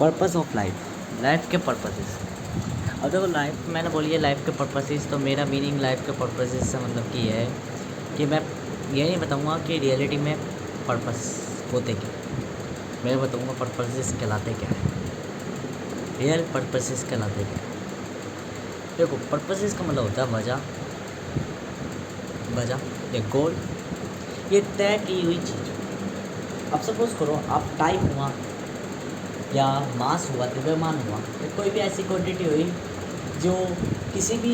Purpose of life, life के purposes. अब देखो लाइफ मैंने बोली है लाइफ के पर्पसेस, तो मेरा मीनिंग लाइफ के पर्पसेस से मतलब कि है कि मैं ये नहीं बताऊँगा कि रियलिटी में पर्पस होते क्या, मैं बताऊँगा पर्पसेस कहलाते क्या है, रियल पर्पसेस कहलाते क्या है। देखो पर्पसेस का मतलब होता है वजह या गोल, ये तय की हुई चीज़। अब सपोज़ करो आप टाइम हुआ या मास हुआ, द्रव्यमान हुआ, या कोई भी ऐसी क्वांटिटी हुई जो किसी भी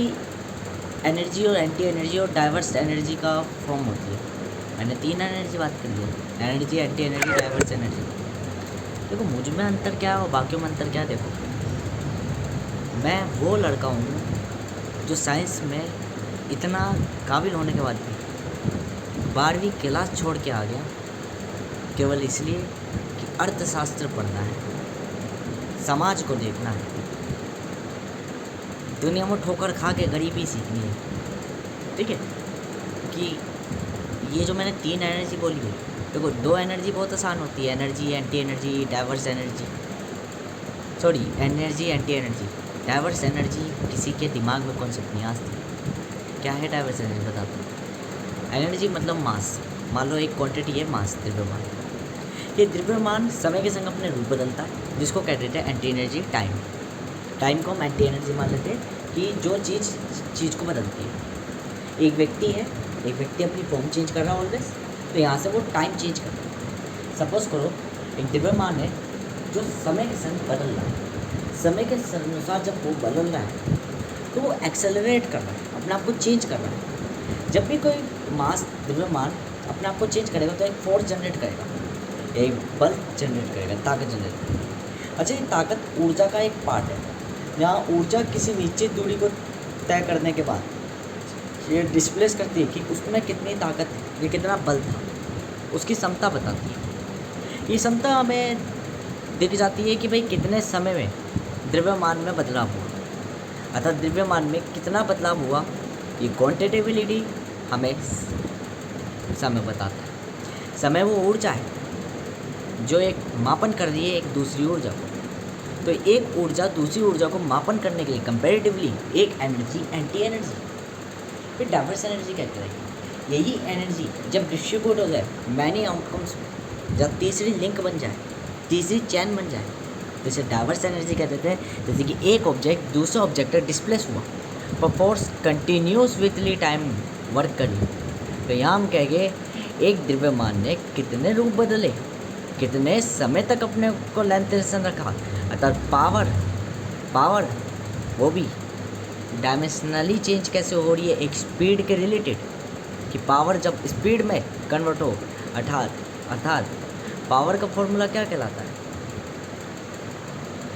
एनर्जी और एंटी एनर्जी और डाइवर्स एनर्जी का फॉर्म होती है। मैंने 3 एनर्जी बात कर ली है, energy, anti energy, diverse energy. देखो मुझ में अंतर क्या है और बाकियों में अंतर क्या है। देखो मैं वो लड़का हूँ जो साइंस में इतना काबिल होने के बाद भी 12वीं क्लास छोड़ के आ गया, केवल इसलिए कि अर्थशास्त्र पढ़ना है, समाज को देखना है, दुनिया में ठोकर खा के गरीबी सीखनी है। ठीक है कि ये जो मैंने 3 एनर्जी बोली है, देखो 2 एनर्जी बहुत आसान होती है, energy, anti energy, diverse energy, sorry energy, anti energy. Diverse energy किसी के दिमाग में कॉन्सेप्ट नहीं आती। क्या है डाइवर्स एनर्जी बताता हूँ। एनर्जी मतलब मास, मान लो एक क्वांटिटी है मास, द्रव्यमान। ये द्रव्यमान समय के संग अपने रूप बदलता है, जिसको कह देते हैं एंटी एनर्जी, टाइम। टाइम को हम एंटी एनर्जी मान लेते हैं कि जो चीज़ को बदलती है। एक व्यक्ति है, एक व्यक्ति अपनी फॉर्म चेंज कर रहा है ऑलवेज, तो यहाँ से वो टाइम चेंज कर रहा है। सपोज करो एक द्रव्यमान है जो समय के संग बदल रहा है, समय के अनुसार जब वो बदल रहा है तो वो एक्सेलरेट कर रहा है, अपने आप को चेंज कर रहा है। जब भी कोई मास द्रव्यमान अपने आप को चेंज करेगा तो एक फोर्स जनरेट करेगा, एक बल जनरेट करेगा, ताकत जनरेट करेगा। अच्छा, ये ताकत ऊर्जा का एक पार्ट है। यहाँ ऊर्जा किसी निश्चित दूरी को तय करने के बाद ये डिस्प्लेस करती है कि उसमें कितनी ताकत है, ये कितना बल था, उसकी क्षमता बताती है। ये क्षमता हमें दिख जाती है कि भाई कितने समय में द्रव्यमान में बदलाव हुआ, अर्थात द्रव्यमान में कितना बदलाव हुआ। ये क्वांटिटेबिलिटी हमें समय बताता है। समय वो ऊर्जा है जो एक मापन कर रही है एक दूसरी ऊर्जा को। तो एक ऊर्जा दूसरी ऊर्जा को मापन करने के लिए कंपैरेटिवली एक एनर्जी, एंटी एनर्जी, फिर डाइवर्स एनर्जी क्या करेगी। यही एनर्जी जब डिस्ट्रीब्यूट हो जाए मैनी आउटकम्स में, जब तीसरी लिंक बन जाए, तीसरी चैन बन जाए, तो इसे डाइवर्स एनर्जी कह देते हैं। जैसे कि एक ऑब्जेक्ट दूसरा ऑब्जेक्ट डिस्प्लेस हुआ, पर फोर्स कंटिन्यूस विथली टाइम वर्क कर ली, तो यहाँ हम कहेंगे एक द्रव्यमान ने कितने रूप बदले, कितने समय तक अपने को लेंथ टेंशन रखा, अर्थात पावर वो भी डायमेंशनली चेंज कैसे हो रही है एक स्पीड के रिलेटेड, कि पावर जब स्पीड में कन्वर्ट हो, अर्थात पावर का फॉर्मूला क्या कहलाता है,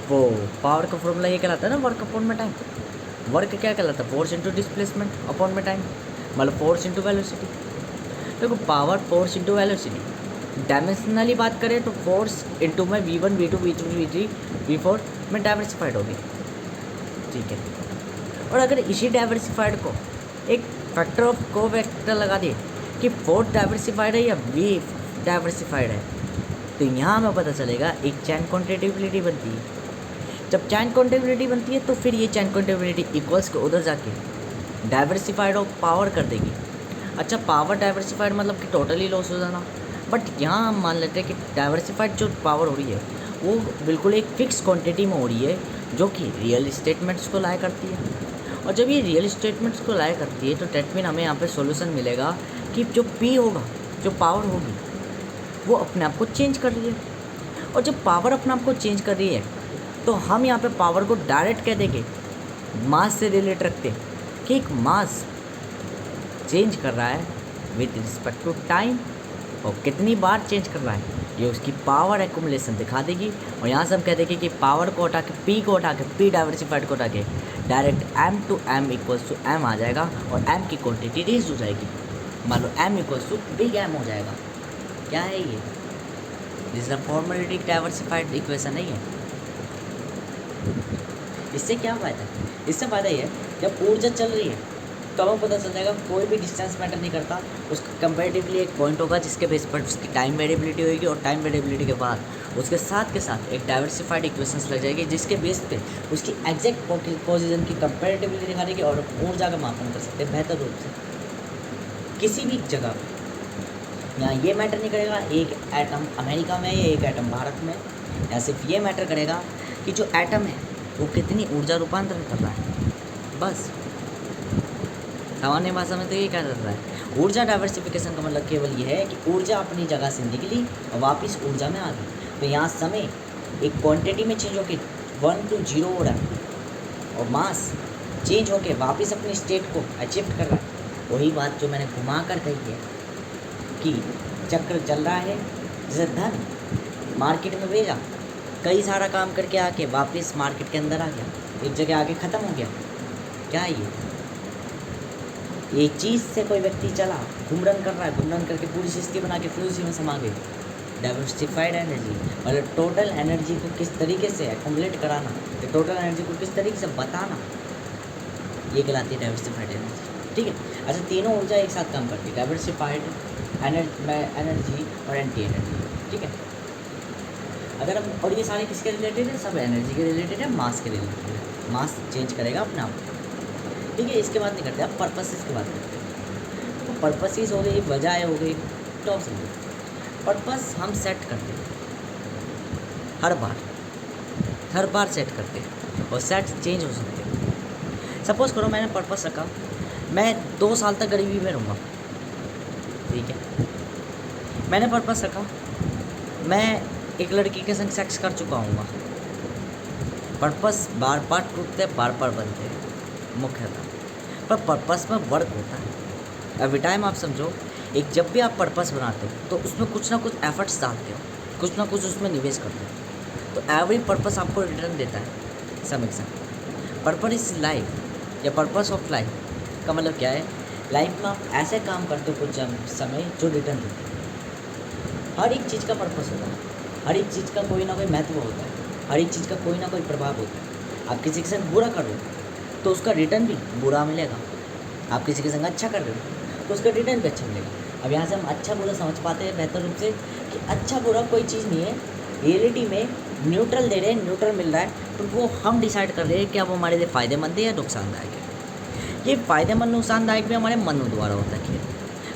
वो पावर का फॉर्मूला ये कहलाता है ना, वर्क अपॉन में टाइम। वर्क क्या कहलाता है, फोर्स इंटू डिस्प्लेसमेंट अपॉन में टाइम, मतलब फोर्स इंटू वेलोसिटी। देखो power force into velocity, dimensionally बात करें तो फोर्स इंटू में V1, V2, V3, V3, V4 में डाइवर्सिफाइड होगी। ठीक है, और अगर इसी डाइवर्सिफाइड को एक फैक्टर ऑफ को वेक्टर लगा दिए कि फोर्थ डाइवर्सिफाइड है या V डाइवर्सिफाइड है, तो यहाँ हमें पता चलेगा एक चैन कॉन्टिटिबिलिटी बनती है। जब चैन कॉन्टिबिलिटी बनती है तो फिर ये चैन कॉन्टिबिलिटी इक्वल्स के उधर जाके डाइवर्सिफाइड ऑफ पावर कर देगी। अच्छा, पावर डाइवर्सिफाइड मतलब कि टोटली लॉस हो जाना, बट यहाँ हम मान लेते हैं कि डाइवर्सिफाइड जो पावर हो रही है वो बिल्कुल एक फिक्स क्वांटिटी में हो रही है, जो कि रियल स्टेटमेंट्स को लाया करती है। और जब ये रियल स्टेटमेंट्स को लाया करती है तो डेट मीन हमें यहाँ पे सॉल्यूशन मिलेगा कि जो P होगा, जो पावर होगी, वो अपने आप को चेंज कर रही है। और जब पावर अपने आप को चेंज कर रही है तो हम यहाँ पे पावर को डायरेक्ट कह देंगे मास से रिलेट रखते हैं कि एक मास चेंज कर रहा है विद रिस्पेक्ट टू टाइम, और कितनी बार चेंज कर रहा है ये उसकी पावर एक्यूमुलेशन दिखा देगी। और यहाँ से हम कह देंगे कि पावर को हटा के P को हटा के, P डाइवर्सिफाइड को हटा के direct M to M equals to M आ जाएगा, और M की क्वांटिटी रेज हो जाएगी। मान लो M equals to big M हो जाएगा। क्या है ये, this is a formality diversified equation नहीं है। इससे क्या फ़ायदा है, इससे फ़ायदा ये है जब ऊर्जा चल रही है तो हमें पता चल जाएगा कोई भी डिस्टेंस मैटर नहीं करता, उसका कंपेरेटिवली एक पॉइंट होगा जिसके बेस पर उसकी टाइम वेरिएबिलिटी होगी, और टाइम वेरिएबिलिटी के बाद उसके साथ के साथ एक डाइवर्सिफाइड इक्वेशंस लग जाएगी जिसके बेस पे उसकी एग्जैक्ट पोजीशन की कंपेरेटिवली दिखा देगी और ऊर्जा का मापन कर सकते हैं बेहतर रूप से किसी भी जगह पर। यहाँ ये मैटर नहीं करेगा एक एटम अमेरिका में या एक एटम भारत में, या सिर्फ ये मैटर करेगा कि जो एटम है वो कितनी ऊर्जा रूपांतरण कर रहा है। बस सामान्य भाषा में तो ये कहा जाता है। ऊर्जा डाइवर्सिफिकेशन का मतलब केवल ये है कि ऊर्जा अपनी जगह से निकली और वापस ऊर्जा में आ गई। तो यहाँ समय एक क्वांटिटी में चेंज होकर 1 to 0 हो रहा है और मास चेंज होकर वापस अपनी स्टेट को अचीव कर रहा है। वही बात जो मैंने घुमा कर कही है कि चक्र चल रहा है, जैसे धन मार्केट में भेजा, कई सारा काम करके आके वापस मार्केट के अंदर आ गया, एक जगह आके ख़त्म हो गया। क्या है ये चीज़ से कोई व्यक्ति चला घुमरन कर रहा है, घुमरन करके पूरी सृष्टि बना के फिर उसी में समा गई। डाइवर्सिफाइड एनर्जी मतलब टोटल एनर्जी को किस तरीके से एक्युमुलेट कराना, तो टोटल एनर्जी को किस तरीके से बताना, ये कहलाती है डाइवर्सिफाइड एनर्जी। ठीक है। अच्छा, तीनों ऊर्जा एक साथ काम करती है, डाइवर्सिफाइड एनर्जी और एंटी एनर्जी। ठीक है। अगर हम, और ये सारे किसके रिलेटेड है, सब एनर्जी के रिलेटेड है, मास के रिलेटेड है। मास चेंज करेगा अपने आप। ठीक है। इसके बात नहीं करते, अब पर्पसेस की बात करते हैं। तो पर्पसेस हो गई, वजह हो गई, तो समझो पर्पस हम सेट करते हैं हर बार सेट करते हैं और सेट चेंज हो सकते हैं। सपोज़ करो मैंने पर्पस रखा, मैं 2 साल तक गरीबी में रहूँगा। ठीक है। मैंने पर्पस रखा, मैं एक लड़की के संग सेक्स कर चुका हूँगा। पर्पस बार बार टूटते, बार बार बनते हैं मुख्यतः, पर पर्पस में वर्क होता है। एवरी टाइम आप समझो, एक जब भी आप पर्पस बनाते हो तो उसमें कुछ ना कुछ एफर्ट्स डालते हो, कुछ ना कुछ उसमें निवेश करते हो, तो एवरी पर्पस आपको रिटर्न देता है some extent. Purpose is life या पर्पस ऑफ लाइफ का मतलब क्या है, लाइफ में आप ऐसे काम करते हो कुछ समय जो रिटर्न देते हैं। हर एक चीज़ का पर्पस होता है, हर एक चीज़ का कोई ना कोई महत्व होता है, हर एक चीज़ का कोई ना कोई प्रभाव होता है। आप किसी के संग बुरा कर रहे हो तो उसका रिटर्न भी बुरा मिलेगा, आप किसी के संग अच्छा कर रहे हो तो उसका रिटर्न भी अच्छा मिलेगा। अब यहाँ से हम अच्छा बुरा समझ पाते हैं बेहतर रूप से कि अच्छा बुरा कोई चीज़ नहीं है, रियलिटी में न्यूट्रल दे रहे हैं, न्यूट्रल मिल रहा है, तो वो हम डिसाइड कर रहे हैं कि अब हमारे लिए फ़ायदेमंद है या नुकसानदायक है। ये फ़ायदेमंद नुकसानदायक भी हमारे मन द्वारा होता है।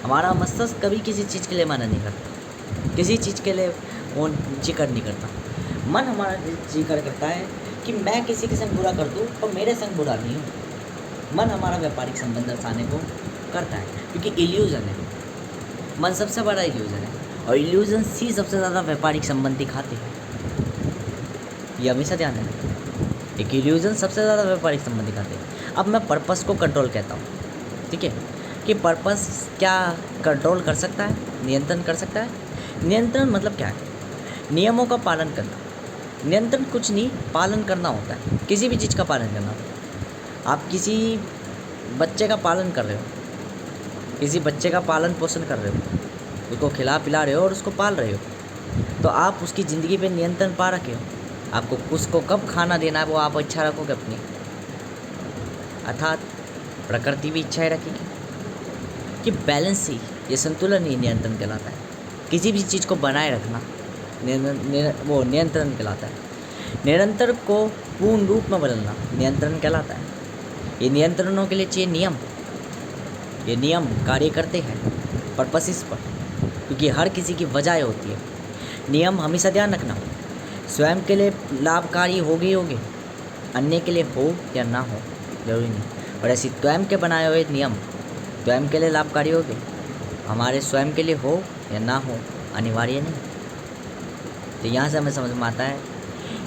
हमारा मस्तिष्क कभी किसी चीज़ के लिए मना नहीं करता, किसी चीज़ के लिए वो जिक्र नहीं करता। मन हमारा जिक्र करता है कि मैं किसी के संग बुरा कर दूँ और मेरे संग बुरा नहीं हो। मन हमारा व्यापारिक संबंध दर्शाने को करता है, क्योंकि इल्यूज़न है। मन सबसे बड़ा इल्यूज़न है और इल्यूज़न ही सबसे ज़्यादा व्यापारिक संबंध दिखाते हैं। ये हमेशा ध्यान रखना, एक इल्यूज़न सबसे ज़्यादा व्यापारिक संबंध दिखाते हैं। अब मैं पर्पस को कंट्रोल कहता हूँ, ठीक है, कि पर्पस क्या कंट्रोल कर सकता है, नियंत्रण कर सकता है। नियंत्रण मतलब क्या है, नियमों का पालन करना। नियंत्रण कुछ नहीं, पालन करना होता है, किसी भी चीज़ का पालन करना। आप किसी बच्चे का पालन कर रहे हो, किसी बच्चे का पालन पोषण कर रहे हो, उसको खिला पिला रहे हो और उसको पाल रहे हो, तो आप उसकी ज़िंदगी पे नियंत्रण पा रखे हो। आपको उसको कब खाना देना है वो आप इच्छा रखोगे अपनी, अर्थात प्रकृति भी इच्छाएं रखेगी कि बैलेंस ही, ये संतुलन ही नियंत्रण कहलाता है। किसी भी चीज़ को बनाए रखना वो नियंत्रण कहलाता है। निरंतर को पूर्ण रूप में बदलना नियंत्रण कहलाता है। ये नियंत्रणों के लिए चाहिए नियम। ये नियम कार्य करते हैं पर्पसेस पर, क्योंकि हर किसी की वजह होती है। नियम हमेशा ध्यान रखना, स्वयं के लिए लाभकारी होगे, अन्य के लिए हो या ना हो जरूरी नहीं। और ऐसी स्वयं के बनाए हुए नियम स्वयं के लिए लाभकारी होगे, हमारे स्वयं के लिए हो या ना हो अनिवार्य नहीं। तो यहाँ से हमें समझ में आता है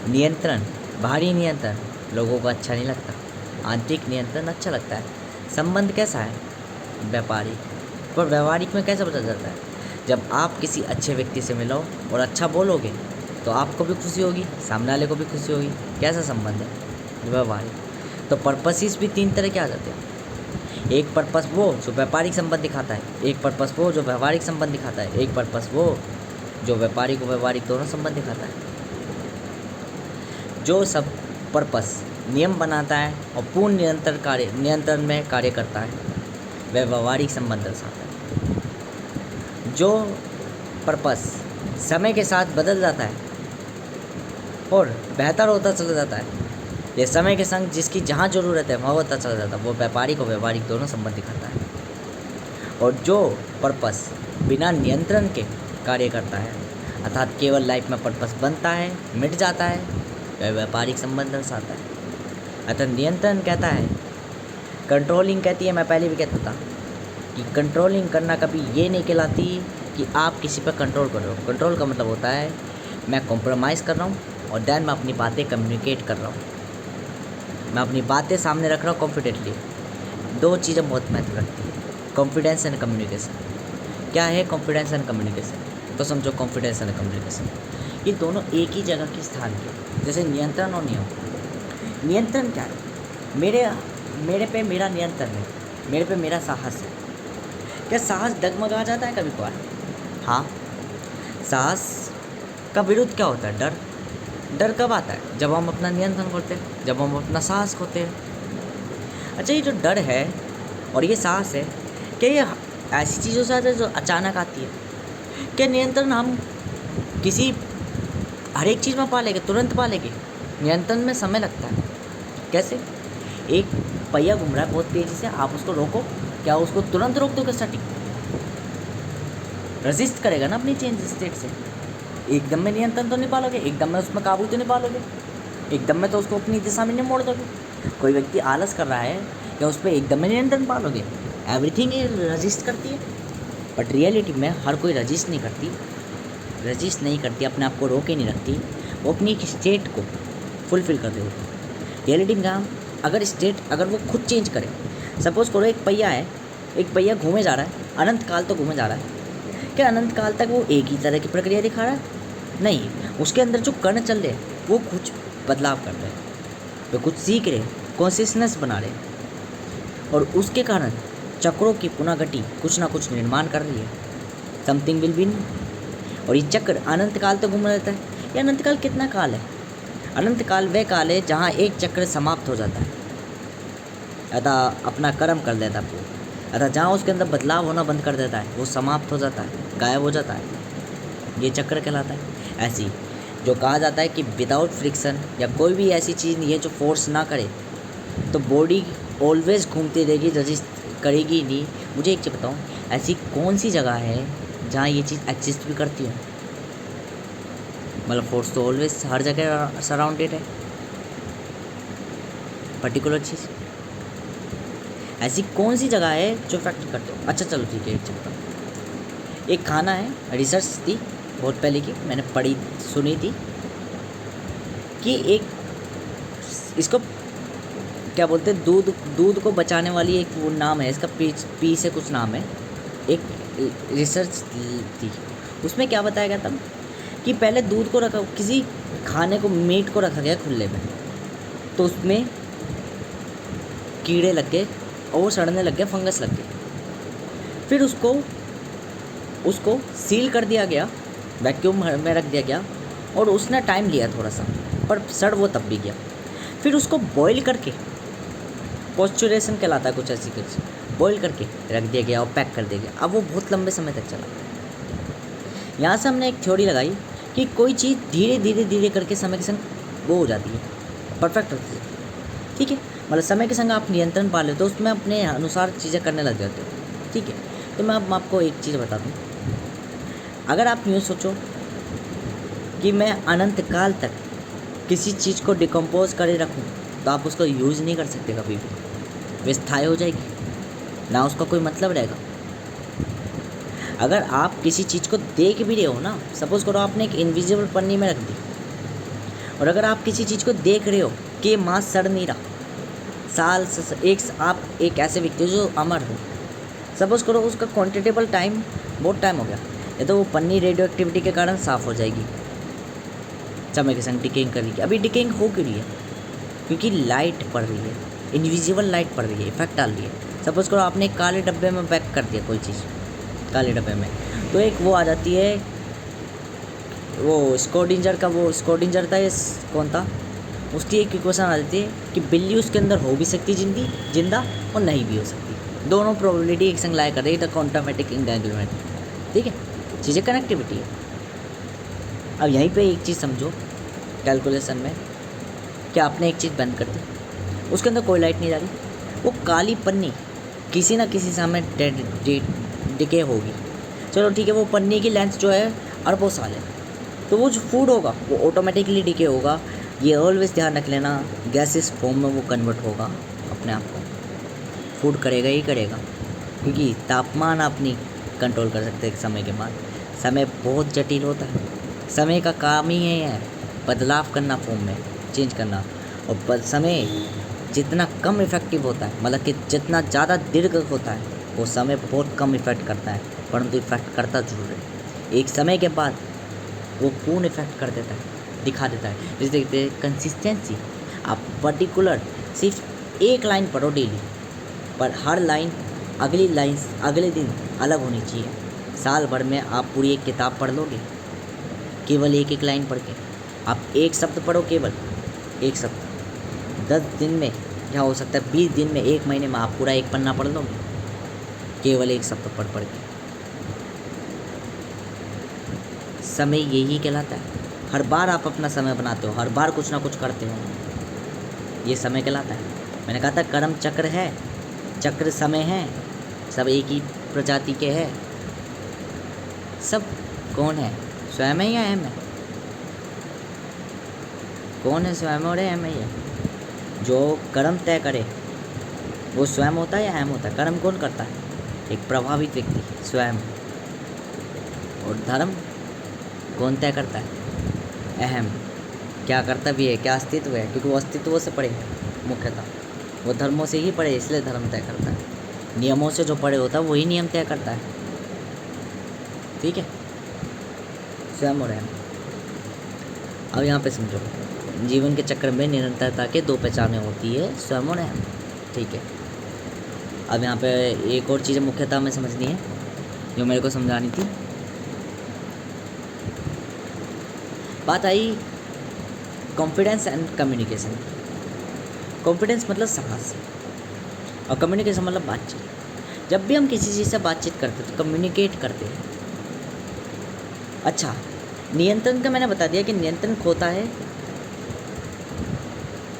नियंत्रण, बाहरी नियंत्रण लोगों को अच्छा नहीं लगता, आंतरिक नियंत्रण अच्छा लगता है। संबंध कैसा है, व्यापारिक। पर व्यावहारिक में कैसे पता चलता है, जब आप किसी अच्छे व्यक्ति से मिलो और अच्छा बोलोगे तो आपको भी खुशी होगी, सामने वाले को भी खुशी होगी। कैसा संबंध है, व्यावहारिक। तो पर्पसेस भी 3 तरह के आ जाते हैं। एक पर्पस वो जो व्यापारिक संबंध दिखाता है, एक पर्पस वो जो व्यावहारिक संबंध दिखाता है, एक पर्पस वो जो व्यापारिक और व्यवहारिक दोनों संबंध दिखाता है। जो सब पर्पस नियम बनाता है और पूर्ण नियंत्रण में कार्य करता है, वह व्यवहारिक संबंध दर्शाता है। जो पर्पस समय के साथ बदल जाता है और बेहतर होता चला जाता है, ये समय के संग जिसकी जहाँ ज़रूरत है वहाँ होता चला जाता है, वो व्यापारिक और व्यवहारिक दोनों संबंध दिखाता है। और जो पर्पस बिना नियंत्रण के कार्य करता है, अर्थात केवल लाइफ में पर्पस बनता है मिट जाता है, वह व्यापारिक संबंध दर्शाता है। अतः नियंत्रण कहता है, कंट्रोलिंग कहती है, मैं पहले भी कहता था कि कंट्रोलिंग करना कभी ये नहीं कहलाती कि आप किसी पर कंट्रोल कर रहे हो। कंट्रोल का मतलब होता है मैं कॉम्प्रोमाइज़ कर रहा हूँ और देन मैं अपनी बातें कम्युनिकेट कर रहा हूँ, मैं अपनी बातें सामने रख रहा हूँ कॉन्फिडेंटली। दो चीज़ें बहुत महत्व रखती है, कॉन्फिडेंस एंड कम्युनिकेशन। क्या है कॉन्फिडेंस एंड कम्युनिकेशन? तो समझो कॉन्फिडेंस एंड कम्युनिकेशन ये दोनों एक ही जगह के स्थान के, जैसे नियंत्रण और नियम। नियंत्रण क्या है? मेरे पे मेरा नियंत्रण है, मेरे पे मेरा साहस है। क्या साहस डगमगा जाता है कभी कभार? हाँ। साहस का विरुद्ध क्या होता है? डर। डर कब आता है? जब हम अपना नियंत्रण खोते हैं, जब हम अपना साहस खोते हैं। अच्छा, ये जो डर है और ये साहस है, क्या ये ऐसी चीज़ों से आता है जो अचानक आती है? क्या नियंत्रण हम किसी हर एक चीज़ में पा लेंगे, तुरंत पा लेंगे? नियंत्रण में समय लगता है। कैसे? एक पहिया घूम रहा है बहुत तेज़ी से, आप उसको रोको, क्या उसको तुरंत रोक दोगे? सटीक रेजिस्ट करेगा ना अपनी चेंज स्टेट से। एकदम में नियंत्रण तो नहीं पालोगे, एकदम में उसमें काबू तो नहीं पालोगे, एकदम में तो उसको अपनी दिशा में नहीं मोड़ दोगे। कोई व्यक्ति आलस कर रहा है, क्या उस पर एकदम में नियंत्रण पालोगे? एवरीथिंग ये रजिस्ट करती है। बट रियलिटी में हर कोई रजिस्ट नहीं करती, अपने आप को रोके नहीं रखती, वो अपनी एक स्टेट को फुलफ़िल कर रही होती। रियलिटी में अगर वो खुद चेंज करे, सपोज़ करो एक पहिया घूमे जा रहा है, अनंत काल तो घूमे जा रहा है, क्या अनंत काल तक वो एक ही तरह की प्रक्रिया दिखा रहा है? नहीं, उसके अंदर जो कण चल रहे हैं वो कुछ बदलाव कर रहे हैं, वो कुछ सीख रहे हैं, कॉन्शियसनेस बना रहे हैं, और उसके कारण चक्रों की पुनर्गति कुछ ना कुछ निर्माण कर रही है। Something will win. और ये चक्र अनंत काल तो घूम रहता है। ये अनंत काल कितना काल है? अनंत काल वह काल है जहाँ एक चक्र समाप्त हो जाता है, अतः अपना कर्म कर देता है वो, अतः जहाँ उसके अंदर बदलाव होना बंद कर देता है वो समाप्त हो जाता है, गायब हो जाता है, ये चक्र कहलाता है। ऐसी जो कहा जाता है कि विदाउट फ्रिक्शन या कोई भी ऐसी चीज़ नहीं है जो फोर्स ना करे, तो बॉडी ऑलवेज घूमती रहेगी, रजिस्ट करेगी नहीं। मुझे एक चीज़ बताऊँ, ऐसी कौन सी जगह है जहाँ ये चीज़ एग्जिस्ट भी करती हो? मतलब फोर्स तो ऑलवेज हर जगह सराउंडेड है, पर्टिकुलर चीज़। ऐसी कौन सी जगह है जो इफेक्ट करते हो? अच्छा चलो ठीक है, एक चीज़ बताओ। एक खाना है, रिसर्च थी बहुत पहले की, मैंने सुनी थी कि एक इसको क्या बोलते हैं, दूध को बचाने वाली एक वो नाम है इसका, पी से कुछ नाम है। एक रिसर्च थी, उसमें क्या बताया गया था कि पहले दूध को रखा, किसी खाने को, मीट को रखा गया खुले में, तो उसमें कीड़े लग गए और वो सड़ने लग गया, फंगस लग गई। फिर उसको सील कर दिया गया, वैक्यूम में रख दिया गया, और उसने टाइम लिया थोड़ा सा, पर सड़ वो तब भी गया। फिर उसको बॉईल करके, पॉस्चुरेशन कहलाता है कुछ ऐसी कुछ, बॉईल करके रख दिया गया और पैक कर दिया गया। अब वो बहुत लंबे समय तक चला। यहाँ से हमने एक थ्योरी लगाई कि कोई चीज़ धीरे धीरे करके समय के संग वो हो जाती है, परफेक्ट होती है। ठीक है, मतलब समय के संग आप नियंत्रण पा लेते हो, उसमें अपने अनुसार चीज़ें करने लग जाते हो। ठीक है, तो मैं अब आपको एक चीज़ बता दूँ। अगर आप यूँ सोचो कि मैं अनंत काल तक किसी चीज़ को डिकम्पोज करे रखूँ, तो आप उसको यूज़ नहीं कर सकते कभी भी, वे स्थायी हो जाएगी, ना उसका कोई मतलब रहेगा। अगर आप किसी चीज़ को देख भी रहे हो ना, सपोज़ करो आपने एक इनविजिबल पन्नी में रख दी, और अगर आप किसी चीज़ को देख रहे हो कि मांस सड़ नहीं रहा, आप एक ऐसे व्यक्ति हो जो अमर हो, सपोज़ करो उसका क्वांटिटेबल टाइम बहुत टाइम हो गया, या तो वो पन्नी रेडियो एक्टिविटी के कारण साफ़ हो जाएगी, समय के संग डिकेइंग करेगी। अभी डिकेइंग हो क्यों रही है? क्योंकि लाइट पड़ रही है, इनविजिबल लाइट पड़ रही है, इफेक्ट डाल रही है। सपोज़ करो आपने एक काले डब्बे में पैक कर दिया कोई चीज़, काले डब्बे में, तो एक वो आ जाती है, वो स्कोडिंजर था, ये कौन था, उसकी एक इक्वेशन आ जाती है कि बिल्ली उसके अंदर हो भी सकती जिंदा और नहीं भी हो सकती। दोनों प्रोबेबिलिटी एक संग लाया कर रही है, द क्वांटमेटिक एंगेजमेंट। ठीक है, चीज़ें कनेक्टिविटी है। अब यहीं पे एक चीज़ समझो कैलकुलेशन में, कि आपने एक चीज़ बंद कर दी, उसके अंदर कोई लाइट नहीं जा रही, वो काली पन्नी किसी ना किसी समय डिके होगी। चलो ठीक है, वो पन्नी की लेंथ जो है अरबों साल है, तो वो जो फूड होगा वो ऑटोमेटिकली डिके होगा। ये ऑलवेज ध्यान रख लेना, गैसेस फॉर्म में वो कन्वर्ट होगा अपने आप को, फूड करेगा ही करेगा, क्योंकि तापमान आप नहीं कंट्रोल कर सकते एक समय के बाद। समय बहुत जटिल होता है, समय का काम ही है बदलाव करना, फॉर्म में चेंज करना। और समय जितना कम इफ़ेक्टिव होता है, मतलब कि जितना ज़्यादा दीर्घ होता है, वो समय बहुत कम इफ़ेक्ट करता है, परंतु इफ़ेक्ट करता जरूर है। एक समय के बाद वो पूर्ण इफ़ेक्ट कर देता है, दिखा देता है। जैसे देखते हैं कंसिस्टेंसी, आप पर्टिकुलर सिर्फ एक लाइन पढ़ो डेली, पर हर लाइन अगले दिन अलग होनी चाहिए। साल भर में आप पूरी एक किताब पढ़ लोगे केवल एक एक लाइन पढ़ के? आप एक शब्द पढ़ो, केवल एक शब्द, 10 दिन में क्या हो सकता है, 20 दिन में, 1 महीने में आप पूरा एक पन्ना पढ़ लोगे केवल एक शब्द पढ़ के। समय यही कहलाता है। हर बार आप अपना समय बनाते हो, हर बार कुछ ना कुछ करते हो, ये समय कहलाता है। मैंने कहा था कर्म चक्र है, चक्र समय है, सब एक ही प्रजाति के हैं। सब कौन है, स्वयं है या अहम है? कौन है स्वयं और अहम है? ये जो कर्म तय करे वो स्वयं होता है या अहम होता है? कर्म कौन करता है? एक प्रभावित व्यक्ति, स्वयं। और धर्म कौन तय करता है? अहम। क्या कर्तव्य है, क्या अस्तित्व है, क्योंकि वो अस्तित्व से पड़े मुख्यतः, वो धर्मों से ही पड़े, इसलिए धर्म तय करता है। नियमों से जो पड़े होता है वही नियम तय करता है। ठीक है, स्वयं और अहम। अब यहाँ पे समझो, जीवन के चक्र में निरंतरता के 2 पहचानें होती है, स्वयं और अहम। ठीक है, अब यहाँ पे एक और चीज़ मुख्यतः में समझनी है जो मेरे को समझानी थी। बात आई कॉन्फिडेंस एंड कम्युनिकेशन। कॉन्फिडेंस मतलब साहस, और कम्युनिकेशन मतलब बातचीत। जब भी हम किसी चीज़ से बातचीत करते हैं तो कम्युनिकेट करते हैं। अच्छा, नियंत्रण का मैंने बता दिया कि नियंत्रण खोता है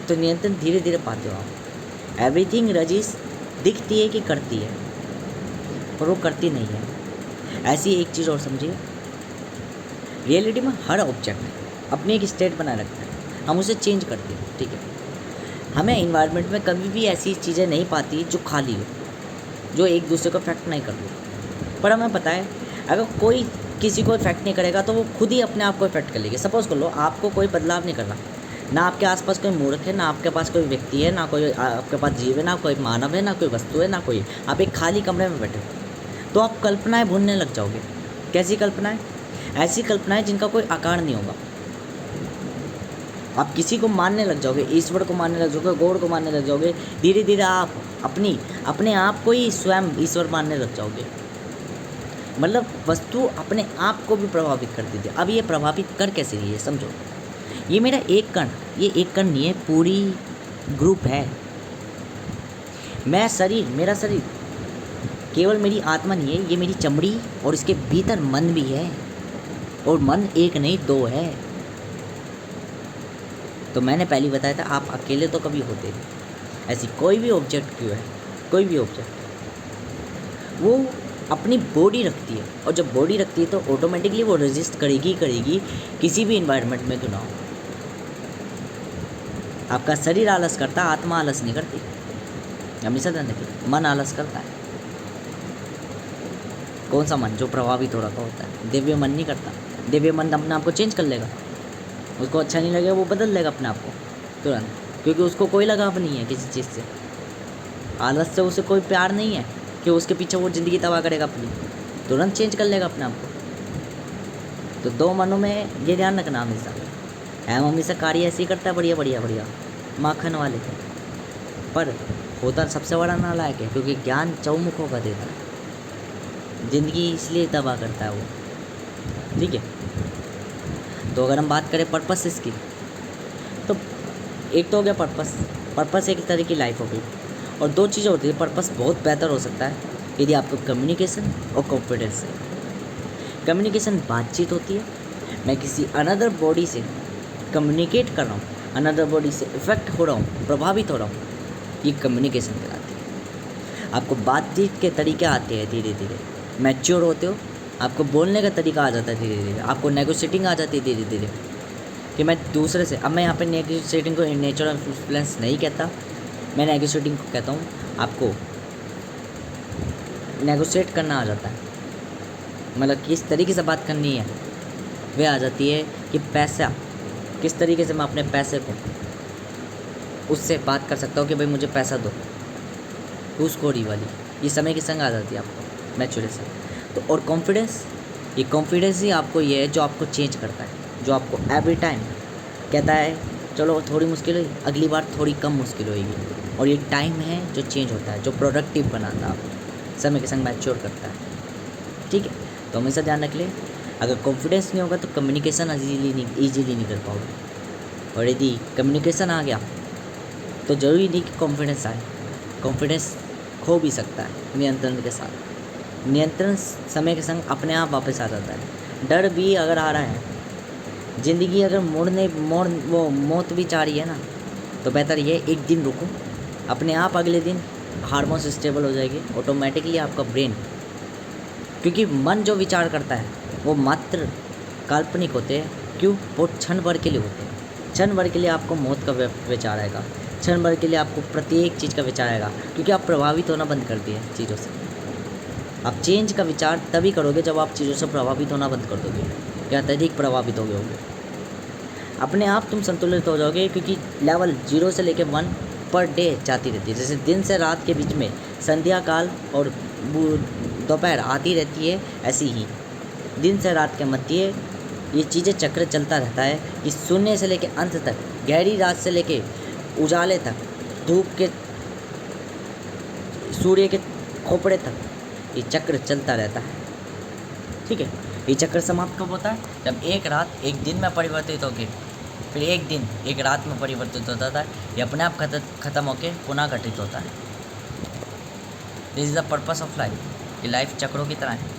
तो नियंत्रण धीरे धीरे पाते हो आप। एवरीथिंग रजिस दिखती है कि करती है, पर वो करती नहीं है। ऐसी एक चीज़ और समझिए, रियलिटी में हर ऑब्जेक्ट अपनी एक स्टेट बनाए रखता है, हम उसे चेंज करते हैं। ठीक है, हमें इन्वायरमेंट में कभी भी ऐसी चीज़ें नहीं पाती जो खाली हो, जो एक दूसरे को इफेक्ट नहीं कर रही। पर हमें पता है अगर कोई किसी को इफेक्ट नहीं करेगा तो वो खुद ही अपने आप को इफेक्ट कर लेगी। सपोज़ कर लो आपको कोई बदलाव नहीं करना, ना आपके आसपास कोई मूर्ख है, ना आपके पास कोई व्यक्ति है, ना कोई आपके पास जीव है, ना कोई मानव है, ना कोई वस्तु है, ना कोई, आप एक खाली कमरे में बैठे हो, तो आप कल्पनाएं भूलने लग जाओगे। कैसी कल्पनाएं? ऐसी कल्पनाएं जिनका कोई आकार नहीं होगा। आप किसी को मानने लग जाओगे, ईश्वर को मानने लग जाओगे, गॉड को मानने लग जाओगे। धीरे धीरे आप अपने आप को ही स्वयं ईश्वर मानने लग जाओगे। मतलब वस्तु अपने आप को भी प्रभावित करती थी। अब ये प्रभावित कर कैसे रही है समझो। ये मेरा एक कण, ये एक कण नहीं है, पूरी ग्रुप है। मेरा शरीर केवल मेरी आत्मा नहीं है, ये मेरी चमड़ी और इसके भीतर मन भी है, और मन एक नहीं 2 है। तो मैंने पहले बताया था आप अकेले तो कभी होते नहीं। ऐसी कोई भी ऑब्जेक्ट क्यों है, कोई भी ऑब्जेक्ट वो अपनी बॉडी रखती है, और जब बॉडी रखती है तो ऑटोमेटिकली वो रेजिस्ट करेगी किसी भी इन्वायरमेंट में क्यों ना हो। आपका शरीर आलस करता है, आत्मा आलस नहीं करती, हमेशा ध्यान रखिए। मन आलस करता है। कौन सा मन? जो प्रभावित हो रखा होता है। दिव्य मन नहीं करता। दिव्य मन अपने आप को चेंज कर लेगा, उसको अच्छा नहीं लगेगा वो बदल लेगा अपने आप को तुरंत, क्योंकि उसको कोई लगाव नहीं है किसी चीज़ से। आलस से उसे कोई प्यार नहीं है कि उसके पीछे वो ज़िंदगी तबाह करेगा अपनी, तुरंत चेंज कर लेगा अपने आप को। तो 2 मनों में ये ध्यान रखना हमेशा। हमेशा कार्य ऐसे ही करता है, बढ़िया माखन वाले, पर होता सबसे बड़ा नालायक है, क्योंकि ज्ञान चौमुखों का देता है, ज़िंदगी इसलिए तबाह करता है वो। ठीक है, तो अगर हम बात करें पर्पस इसकी, तो एक तो हो गया पर्पस एक तरह की लाइफ हो गई, और दो चीज़ें होती है, पर्पस बहुत बेहतर हो सकता है यदि आपको कम्युनिकेशन और कॉन्फिडेंस है। कम्युनिकेशन बातचीत होती है, मैं किसी अनदर बॉडी से कम्युनिकेट कर रहा हूँ, अनदर बॉडी से इफेक्ट हो रहा हूँ, प्रभावित हो रहा हूँ, ये कम्युनिकेशन कहलाती है। आपको बातचीत के तरीके आते हैं धीरे धीरे, मैच्योर होते हो, आपको बोलने का तरीका आ जाता है धीरे धीरे, आपको नेगोशिएटिंग आ जाती है धीरे धीरे कि मैं दूसरे से, अब मैं यहाँ पे नेगोशिएटिंग को नेचुरल इन्फ्लुएंस नहीं कहता, मैं नेगोशिएटिंग को कहता हूँ आपको नेगोशिएट करना आ जाता है, मतलब किस तरीके से बात करनी है वह आ जाती है कि पैसा किस तरीके से मैं अपने पैसे को उससे बात कर सकता हूँ कि भाई मुझे पैसा दो, उस कोड़ी वाली, ये समय के संग आ जाती है आपको मैच्योरेशन। तो और कॉन्फिडेंस, ये कॉन्फिडेंस ही आपको ये है जो आपको चेंज करता है, जो आपको एवरी टाइम कहता है चलो थोड़ी मुश्किल हुई, अगली बार थोड़ी कम मुश्किल होएगी, और ये टाइम है जो चेंज होता है, जो प्रोडक्टिव बनाता है आपको, समय के संग मैच्योर करता है। ठीक है, तो हमेशा ध्यान रख लें, अगर कॉन्फिडेंस नहीं होगा तो कम्युनिकेशन ईजीली नहीं कर पाओगे, और यदि कम्युनिकेशन आ गया तो ज़रूरी नहीं कि कॉन्फिडेंस आए, कॉन्फिडेंस खो भी सकता है नियंत्रण के साथ। नियंत्रण समय के संग अपने आप वापस आ जाता है। डर भी अगर आ रहा है, ज़िंदगी अगर मौत भी चाह रही है ना, तो बेहतर ये एक दिन रुको, अपने आप अगले दिन हार्मोन्स स्टेबल हो जाएगी ऑटोमेटिकली आपका ब्रेन, क्योंकि मन जो विचार करता है वो मात्र काल्पनिक होते हैं। क्यों? वो क्षण भर के लिए होते हैं, क्षण भर के लिए आपको मौत का विचार आएगा, क्षण भर के लिए आपको प्रत्येक चीज़ का विचार आएगा, क्योंकि आप प्रभावित होना बंद कर दिए चीज़ों से। आप चेंज का विचार तभी करोगे जब आप चीज़ों से प्रभावित होना बंद कर दोगे या अत्यधिक प्रभावित हो गए होगे, अपने आप तुम संतुलित हो जाओगे, क्योंकि लेवल 0 से लेकर 1 पर डे जाती रहती है। जैसे दिन से रात के बीच में संध्या काल और दोपहर आती रहती है, ऐसी ही दिन से रात के मध्य ये चीज़ें चक्र चलता रहता है कि शून्य से लेकर अंत तक, गहरी रात से लेकर उजाले तक, धूप के सूर्य के खोपड़े तक ये चक्र चलता रहता है। ठीक है, ये चक्र समाप्त कब होता है? जब एक रात एक दिन में परिवर्तित होकर फिर एक दिन एक रात में परिवर्तित होता था, ये अपने आप खत्म होकर पुनः गठित होता है। This is the purpose of life. ये लाइफ चक्रों की तरह है।